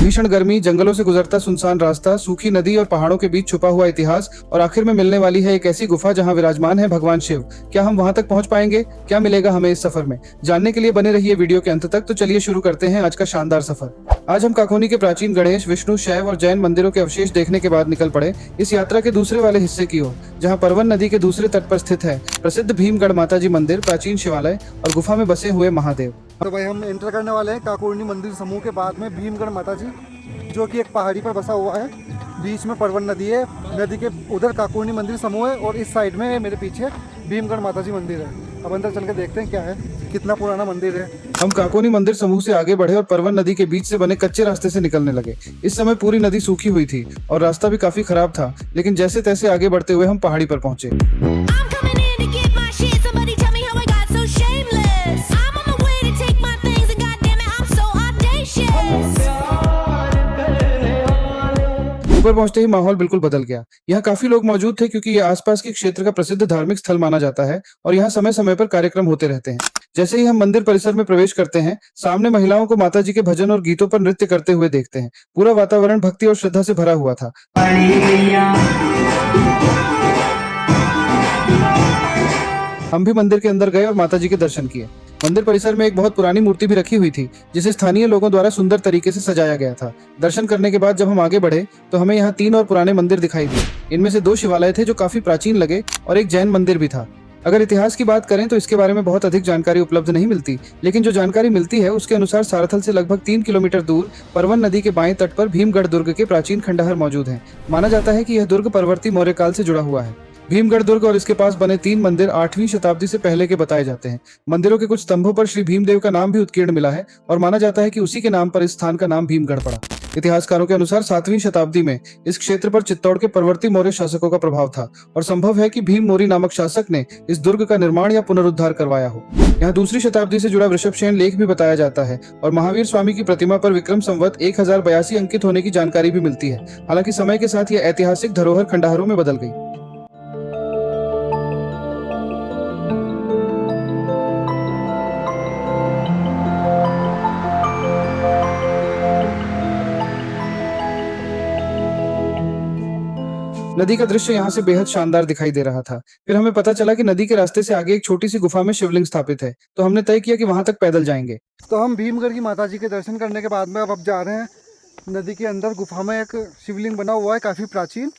भीषण गर्मी, जंगलों से गुजरता सुनसान रास्ता, सूखी नदी और पहाड़ों के बीच छुपा हुआ इतिहास और आखिर में मिलने वाली है एक ऐसी गुफा जहां विराजमान है भगवान शिव। क्या हम वहां तक पहुंच पाएंगे? क्या मिलेगा हमें इस सफर में? जानने के लिए बने रहिए वीडियो के अंत तक। तो चलिए शुरू करते हैं आज का शानदार सफर। आज हम काकोनी के प्राचीन गणेश, विष्णु, शैव और जैन मंदिरों के अवशेष देखने के बाद निकल पड़े इस यात्रा के दूसरे वाले हिस्से की ओर, जहाँ परवन नदी के दूसरे तट पर स्थित है प्रसिद्ध भीमगढ़ माताजी मंदिर, प्राचीन शिवालय और गुफा में बसे हुए महादेव। तो भाई हम एंटर करने वाले हैं काकोनी मंदिर समूह के बाद में भीमगढ़ माताजी, जो कि एक पहाड़ी पर बसा हुआ है। बीच में परवन नदी है, नदी के उधर काकोनी मंदिर समूह है और इस साइड में मेरे पीछे भीमगढ़ माताजी मंदिर है। अब अंदर चल के देखते हैं क्या है, कितना पुराना मंदिर है। हम काकोनी मंदिर समूह से आगे बढ़े और परवन नदी के बीच से बने कच्चे रास्ते से निकलने लगे। इस समय पूरी नदी सूखी हुई थी और रास्ता भी काफी खराब था, लेकिन जैसे तैसे आगे बढ़ते हुए हम पहाड़ी पर पहुंचे। ऊपर पहुंचते ही माहौल बिल्कुल बदल गया। यहाँ काफी लोग मौजूद थे क्योंकि यह आसपास के क्षेत्र का प्रसिद्ध धार्मिक स्थल माना जाता है और यहाँ समय समय पर कार्यक्रम होते रहते हैं। जैसे ही हम मंदिर परिसर में प्रवेश करते हैं, सामने महिलाओं को माताजी के भजन और गीतों पर नृत्य करते हुए देखते हैं। पूरा वातावरण भक्ति और श्रद्धा से भरा हुआ था। हम भी मंदिर के अंदर गए और माताजी के दर्शन किए। मंदिर परिसर में एक बहुत पुरानी मूर्ति भी रखी हुई थी, जिसे स्थानीय लोगों द्वारा सुंदर तरीके से सजाया गया था। दर्शन करने के बाद जब हम आगे बढ़े तो हमें यहाँ 3 और पुराने मंदिर दिखाई दिए। इनमें से 2 शिवालय थे जो काफी प्राचीन लगे और एक जैन मंदिर भी था। अगर इतिहास की बात करें तो इसके बारे में बहुत अधिक जानकारी उपलब्ध नहीं मिलती, लेकिन जो जानकारी मिलती है उसके अनुसार सारथल से लगभग 3 किलोमीटर दूर परवन नदी के बाएं तट पर भीमगढ़ दुर्ग के प्राचीन खंडहर मौजूद हैं। माना जाता है कि यह दुर्ग परवर्ती मौर्य काल से जुड़ा हुआ है। भीमगढ़ दुर्ग और इसके पास बने 3 मंदिर 8वीं शताब्दी से पहले के बताए जाते हैं। मंदिरों के कुछ स्तंभों पर श्री भीमदेव का नाम भी उत्कीर्ण मिला है और माना जाता है कि उसी के नाम पर इस स्थान का नाम भीमगढ़ पड़ा। इतिहासकारों के अनुसार 7वीं शताब्दी में इस क्षेत्र पर चित्तौड़ के परवर्ती मौर्य शासकों का प्रभाव था और संभव है कि भीम मोरी नामक शासक ने इस दुर्ग का निर्माण या पुनरुद्धार करवाया हो। यहाँ दूसरी शताब्दी से जुड़ा वृषभसेन लेख भी बताया जाता है और महावीर स्वामी की प्रतिमा पर विक्रम संवत 1082 अंकित होने की जानकारी भी मिलती है। हालांकि समय के साथ यह ऐतिहासिक धरोहर खंडहरों में बदल गई। नदी का दृश्य यहाँ से बेहद शानदार दिखाई दे रहा था। फिर हमें पता चला कि नदी के रास्ते से आगे एक छोटी सी गुफा में शिवलिंग स्थापित है, तो हमने तय किया कि वहां तक पैदल जाएंगे। तो हम भीमगढ़ की माताजी के दर्शन करने के बाद में अब जा रहे हैं नदी के अंदर। गुफा में एक शिवलिंग बना हुआ है, काफ़ी प्राचीन।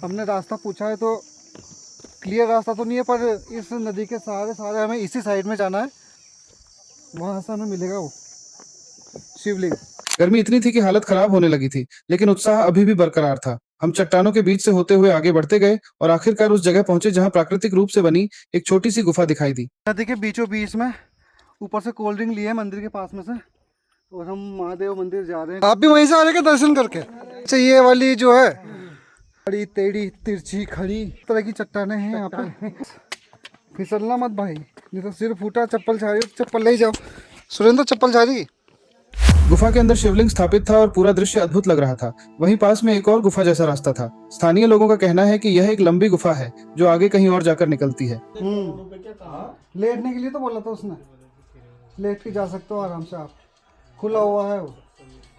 हमने रास्ता पूछा है तो क्लियर रास्ता तो नहीं है, पर इस नदी के सारे हमें इसी साइड में जाना है, वहाँ से हमें मिलेगा वो शिवलिंग। गर्मी इतनी थी कि हालत खराब होने लगी थी, लेकिन उत्साह अभी भी बरकरार था। हम चट्टानों के बीच से होते हुए आगे बढ़ते गए और आखिरकार उस जगह पहुंचे जहां प्राकृतिक रूप से बनी एक छोटी सी गुफा दिखाई दी। नदी के बीचों बीच में ऊपर से कोल्ड ड्रिंक लिए मंदिर के पास में से, और हम महादेव मंदिर जा रहे हैं। आप भी वहीं से आ रहे हैं दर्शन करके? अच्छा, ये वाली जो है बड़ी टेढ़ी तिरछी खड़ी तरह की चट्टानें हैं यहाँ पे। फिसलना मत भाई, नहीं तो सिर फूटा, चप्पल छा रही, चप्पल ले जाओ। सुरेंद्र, चप्पल छा रही। गुफा के अंदर शिवलिंग स्थापित था और पूरा दृश्य अद्भुत लग रहा था। वहीं पास में एक और गुफा जैसा रास्ता था। स्थानीय लोगों का कहना है कि यह एक लंबी गुफा है जो आगे कहीं और जाकर निकलती है। लेटने के लिए तो बोला था उसने, लेट के जा सकते हो आराम से, आप खुला हुआ है वो।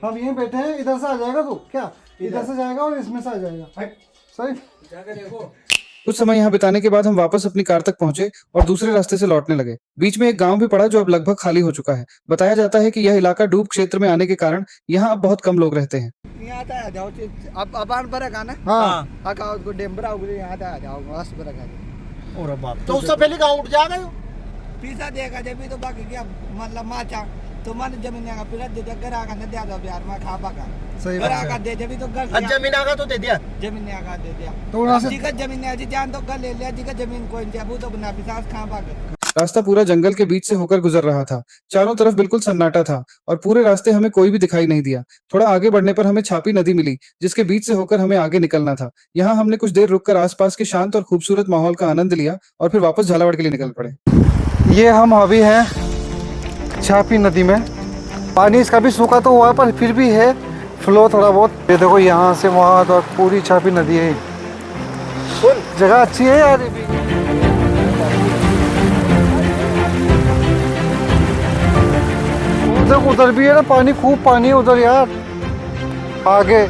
हम यहीं बैठे हैं, इधर से आ जाएगा तू क्या? इधर से जाएगा और इसमें से आ जाएगा। सही। कुछ समय यहाँ बिताने के बाद हम वापस अपनी कार तक पहुंचे और दूसरे रास्ते से लौटने लगे। बीच में एक गांव भी पड़ा जो अब लगभग खाली हो चुका है। बताया जाता है कि यह इलाका डूब क्षेत्र में आने के कारण यहाँ अब बहुत कम लोग रहते हैं। तो उससे पहले गाँव उठ जाएगा, पीसा देगा जब तो बाकी क्या मतलब माचा तो मन जमीन का फिर दे घर आका न दे दो बिहार में खा पाका। सही घर आका दे जब तो घर जमीन आगा तो दे दिया, जमीन आका दे दिया तो वहां से जिका जमीन है जी जान तो घर ले लिया, जिका जमीन कोई नहीं वो तो बना पिसास खा पाका। रास्ता पूरा जंगल के बीच से होकर गुजर रहा था। चारों तरफ बिल्कुल सन्नाटा था और पूरे रास्ते हमें कोई भी दिखाई नहीं दिया। थोड़ा आगे बढ़ने पर हमें छापी नदी मिली, जिसके बीच से होकर हमें आगे निकलना था। यहाँ हमने कुछ देर रुककर आसपास के शांत और खूबसूरत माहौल का आनंद लिया और फिर वापस झालावाड़ के लिए निकल पड़े। ये हम अभी हैं छापी नदी में। पानी इसका भी सूखा तो हुआ है, पर फिर भी है फ्लो थोड़ा बहुत। ये देखो यहाँ से वहाँ तक पूरी छापी नदी है। जगह अच्छी है यार। ये भी उधर भी है ना पानी, खूब पानी है उधर यार। आगे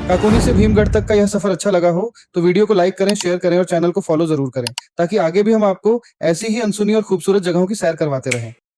काकोनी से भीमगढ़ तक का यह सफर अच्छा लगा हो तो वीडियो को लाइक करें, शेयर करें और चैनल को फॉलो जरूर करें ताकि आगे भी हम आपको ऐसी ही अनसुनी और खूबसूरत जगहों की सैर करवाते रहें।